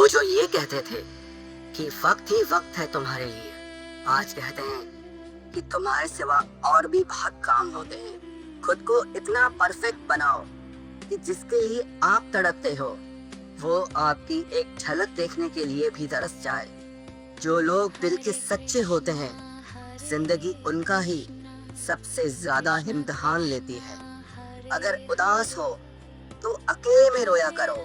जो ये कहते थे कि वक्त ही वक्त है तुम्हारे लिए, आज कहते हैं कि तुम्हारे सिवा और भी बहुत काम होते हैं। खुद को इतना परफेक्ट बनाओ कि जिसके लिए आप तड़पते हो वो आपकी एक झलक देखने के लिए भी तरस जाए। जो लोग दिल के सच्चे होते हैं, जिंदगी उनका ही सबसे ज्यादा इम्तिहान लेती है। अगर उदास हो तो अकेले में रोया करो,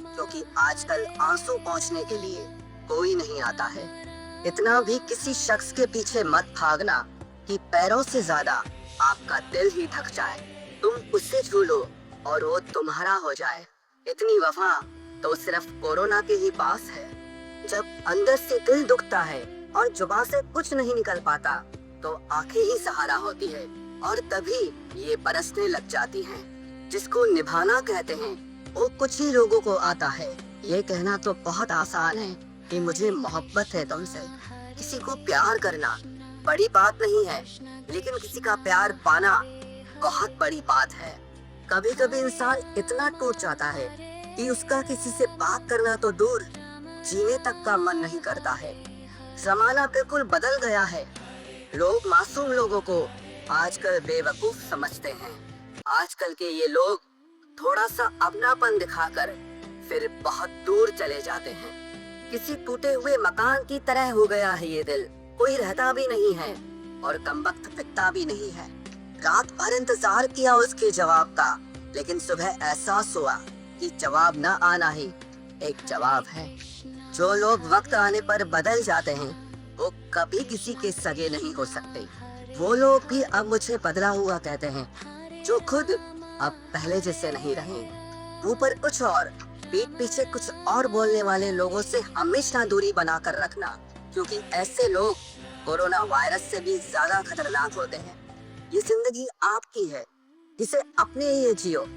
क्योंकि आजकल आंसू पहुंचने के लिए कोई नहीं आता है। इतना भी किसी शख्स के पीछे मत भागना कि पैरों से ज्यादा आपका दिल ही थक जाए। तुम उससे छू लो और वो तुम्हारा हो जाए। इतनी वफा तो सिर्फ कोरोना के ही पास है। जब अंदर से दिल दुखता है और जुबान से कुछ नहीं निकल पाता तो आंखें ही सहारा होती है, और तभी ये बरसने लग जाती हैं। जिसको निभाना कहते हैं वो कुछ ही लोगों को आता है। ये कहना तो बहुत आसान है कि मुझे मोहब्बत है तुमसे। किसी को प्यार करना बड़ी बात नहीं है, लेकिन किसी का प्यार पाना बहुत बड़ी बात है। कभी कभी इंसान इतना टूट जाता है कि उसका किसी से बात करना तो दूर, जीने तक का मन नहीं करता है। जमाना बिल्कुल बदल गया है। लोग मासूम लोगों को आजकल बेवकूफ समझते हैं। आजकल के ये लोग थोड़ा सा अपनापन दिखाकर फिर बहुत दूर चले जाते हैं। किसी टूटे हुए मकान की तरह हो गया है ये दिल। कोई रहता भी नहीं है और कमबख्त पिटता भी नहीं है। रात भर इंतजार किया उसके जवाब का, लेकिन सुबह एहसास हुआ कि जवाब न आना ही एक जवाब है। जो लोग वक्त आने पर बदल जाते हैं वो कभी किसी के सगे नहीं हो सकते। वो लोग भी अब मुझे बदला हुआ कहते हैं, जो खुद अब पहले जैसे नहीं रहे। ऊपर कुछ और पीठ पीछे कुछ और बोलने वाले लोगों से हमेशा दूरी बनाकर रखना, क्योंकि ऐसे लोग कोरोना वायरस से भी ज्यादा खतरनाक होते हैं। ये जिंदगी आपकी है, इसे अपने लिए जियो।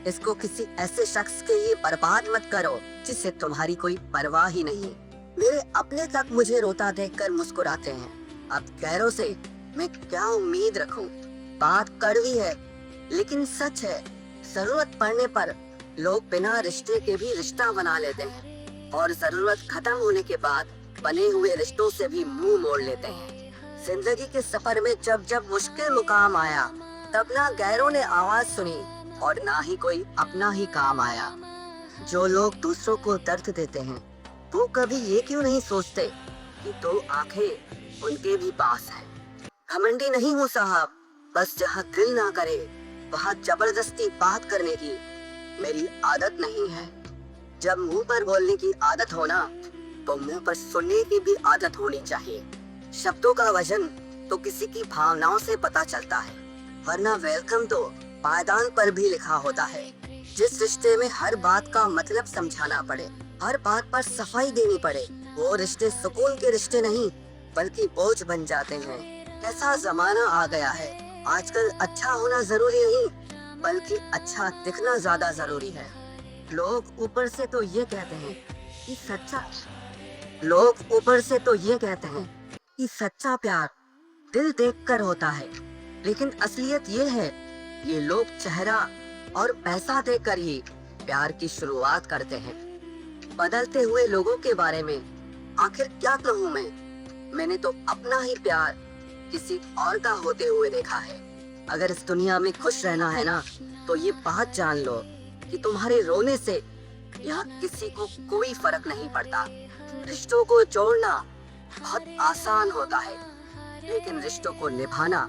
इसको किसी ऐसे शख्स के लिए बर्बाद मत करो जिससे तुम्हारी कोई परवाह ही नहीं। मेरे अपने तक मुझे रोता देखकर मुस्कुराते हैं। अब गैरों से मैं क्या उम्मीद रखूं? बात कड़वी है लेकिन सच है। जरूरत पड़ने पर लोग बिना रिश्ते के भी रिश्ता बना लेते हैं, और जरूरत खत्म होने के बाद बने हुए रिश्तों से भी मुंह मोड़ लेते हैं। जिंदगी के सफर में जब जब मुश्किल मुकाम आया, तब ना गैरों ने आवाज सुनी और ना ही कोई अपना ही काम आया। जो लोग दूसरों को दर्द देते हैं वो कभी ये क्यों नहीं सोचते कि दो आंखें उनके भी पास हैं। घमंडी नहीं हूँ साहब, बस जहाँ दिल ना करे वहाँ जबरदस्ती बात करने की मेरी आदत नहीं है। जब मुंह पर बोलने की आदत हो ना, तो मुंह पर सुनने की भी आदत होनी चाहिए। शब्दों का वजन तो किसी की भावनाओं से पता चलता है, वरना वेलकम तो पायदान पर भी लिखा होता है। जिस रिश्ते में हर बात का मतलब समझाना पड़े, हर बात पर सफाई देनी पड़े, वो रिश्ते सुकून के रिश्ते नहीं बल्कि बोझ बन जाते हैं। कैसा जमाना आ गया है। आजकल अच्छा होना जरूरी नहीं बल्कि अच्छा दिखना ज्यादा जरूरी है। लोग ऊपर से तो ये कहते हैं कि सच्चा प्यार दिल देखकर होता है, लेकिन असलियत ये है ये लोग चेहरा और पैसा देकर ही प्यार की शुरुआत करते हैं। बदलते हुए लोगों के बारे में आखिर क्या कहूँ मैं? मैंने तो अपना ही प्यार किसी और का होते हुए देखा है। अगर इस दुनिया में खुश रहना है ना, तो ये बात जान लो कि तुम्हारे रोने से यहाँ किसी को कोई फर्क नहीं पड़ता। रिश्तों को जोड़ना बहुत आसान होता है, लेकिन रिश्तों को निभाना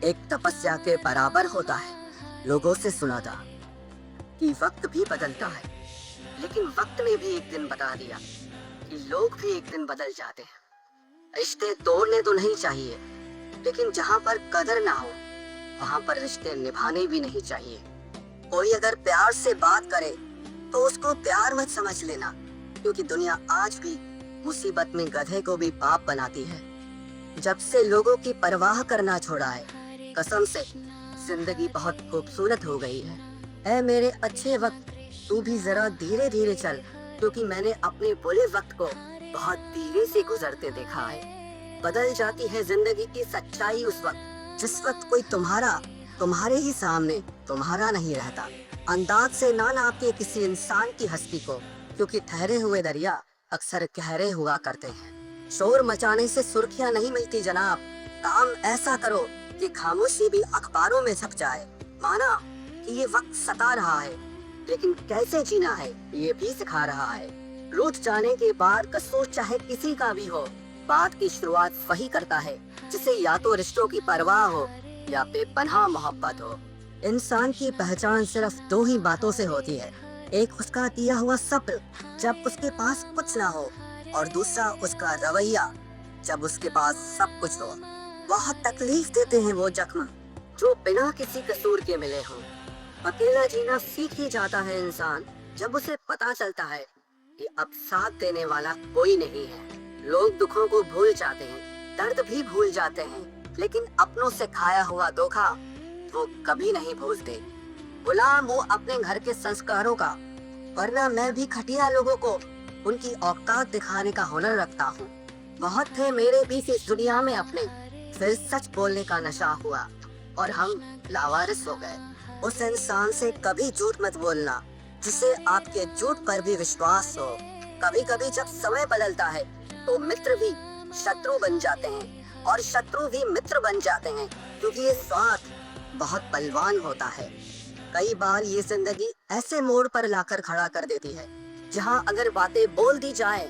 एक तपस्या के बराबर होता है। लोगों से सुना था कि वक्त भी बदलता है, लेकिन वक्त ने भी एक दिन बता दिया कि लोग भी एक दिन बदल जाते हैं। रिश्ते तोड़ने तो नहीं चाहिए, लेकिन जहाँ पर कदर ना हो वहाँ पर रिश्ते निभाने भी नहीं चाहिए। कोई अगर प्यार से बात करे तो उसको प्यार मत समझ लेना, क्योंकि दुनिया आज भी मुसीबत में गधे को भी बाप बनाती है। जब से लोगों की परवाह करना छोड़ा है, कसम से जिंदगी बहुत खूबसूरत हो गई है। ऐ मेरे अच्छे वक्त, तू भी जरा धीरे धीरे चल, क्योंकि मैंने अपने बुरे वक्त को बहुत धीरे से गुजरते देखा है। बदल जाती है जिंदगी की सच्चाई उस वक्त जिस वक्त कोई तुम्हारे ही सामने तुम्हारा नहीं रहता। अंदाज से ना नापते किसी इंसान की हस्ती को, क्योंकि ठहरे हुए दरिया अक्सर गहरे हुआ करते हैं। शोर मचाने से सुर्खियां नहीं मिलती जनाब, काम ऐसा करो कि खामोशी भी अखबारों में छप जाए। माना कि ये वक्त सता रहा है, लेकिन कैसे जीना है ये भी सिखा रहा है। रूठ जाने के बाद कसूर चाहे किसी का भी हो, बात की शुरुआत वही करता है जिसे या तो रिश्तों की परवाह हो या बेपनाह मोहब्बत हो। इंसान की पहचान सिर्फ दो ही बातों से होती है, एक उसका दिया हुआ सब्र जब उसके पास कुछ ना हो, और दूसरा उसका रवैया जब उसके पास सब कुछ हो। बहुत तकलीफ देते हैं वो जख्म जो बिना किसी कसूर के मिले हों। अकेला जीना सीख ही जाता है इंसान जब उसे पता चलता है कि अब साथ देने वाला कोई नहीं है। लोग दुखों को भूल जाते हैं, दर्द भी भूल जाते हैं, लेकिन अपनों से खाया हुआ धोखा वो कभी नहीं भूलते। गुलाम हूँ अपने घर के संस्कारों का, वरना मैं भी खटिया लोगों को उनकी औकात दिखाने का हुनर रखता हूँ। बहुत थे मेरे बीच इस दुनिया में अपने, फिर सच बोलने का नशा हुआ और हम लावारिस हो गए। उस इंसान से कभी झूठ मत बोलना जिसे आपके झूठ पर भी विश्वास हो। कभी कभी जब समय बदलता है तो मित्र भी शत्रु बन जाते हैं और शत्रु भी मित्र बन जाते हैं, क्योंकि ये स्वार्थ बहुत बलवान होता है। कई बार ये जिंदगी ऐसे मोड़ पर लाकर खड़ा कर देती है जहां अगर बातें बोल दी जाए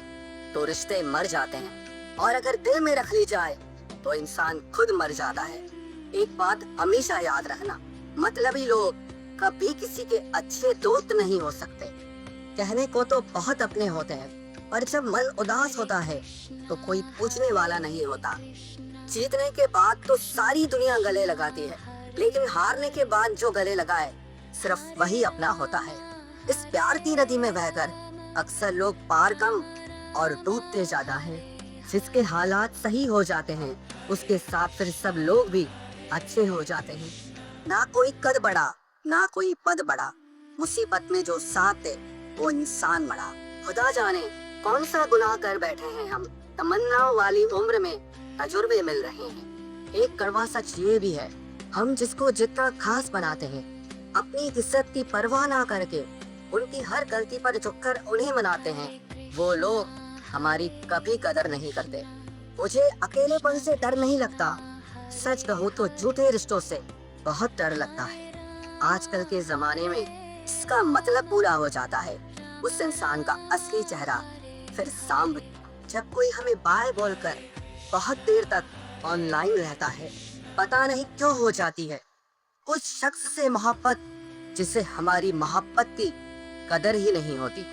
तो रिश्ते मर जाते हैं, और अगर दिल में रख ली जाए तो इंसान खुद मर जाता है। एक बात हमेशा याद रखना, मतलबी लोग कभी किसी के अच्छे दोस्त नहीं हो सकते। कहने को तो बहुत अपने होते हैं, पर जब मन उदास होता है तो कोई पूछने वाला नहीं होता। जीतने के बाद तो सारी दुनिया गले लगाती है, लेकिन हारने के बाद जो गले लगाए सिर्फ वही अपना होता है। इस प्यार की नदी में बहकर अक्सर लोग पार कम और डूबते ज्यादा हैं। जिसके हालात सही हो जाते हैं उसके साथ फिर सब लोग भी अच्छे हो जाते हैं। ना कोई कद बड़ा ना कोई पद बड़ा, मुसीबत में जो साथ दे वो इंसान बड़ा। खुदा जाने कौन सा गुनाह कर बैठे हैं हम, तमन्नाओं वाली उम्र में तजुर्बे मिल रहे हैं। एक कड़वा सच ये भी है, हम जिसको जितना खास बनाते हैं अपनी इज्जत की परवाह ना करके उनकी हर गलती पर झुककर उन्हें मनाते हैं, वो लोग हमारी कभी कदर नहीं करते। मुझे अकेलेपन से डर नहीं लगता, सच कहूँ तो झूठे रिश्तों से बहुत डर लगता है। आजकल के जमाने में इसका मतलब पूरा हो जाता है, उस इंसान का असली चेहरा फिर सामने। जब कोई हमें बाय बोलकर बहुत देर तक ऑनलाइन रहता है, पता नहीं क्यों हो जाती है कुछ शख्स से मोहब्बत जिसे हमारी मोहब्बत की कदर ही नहीं होती।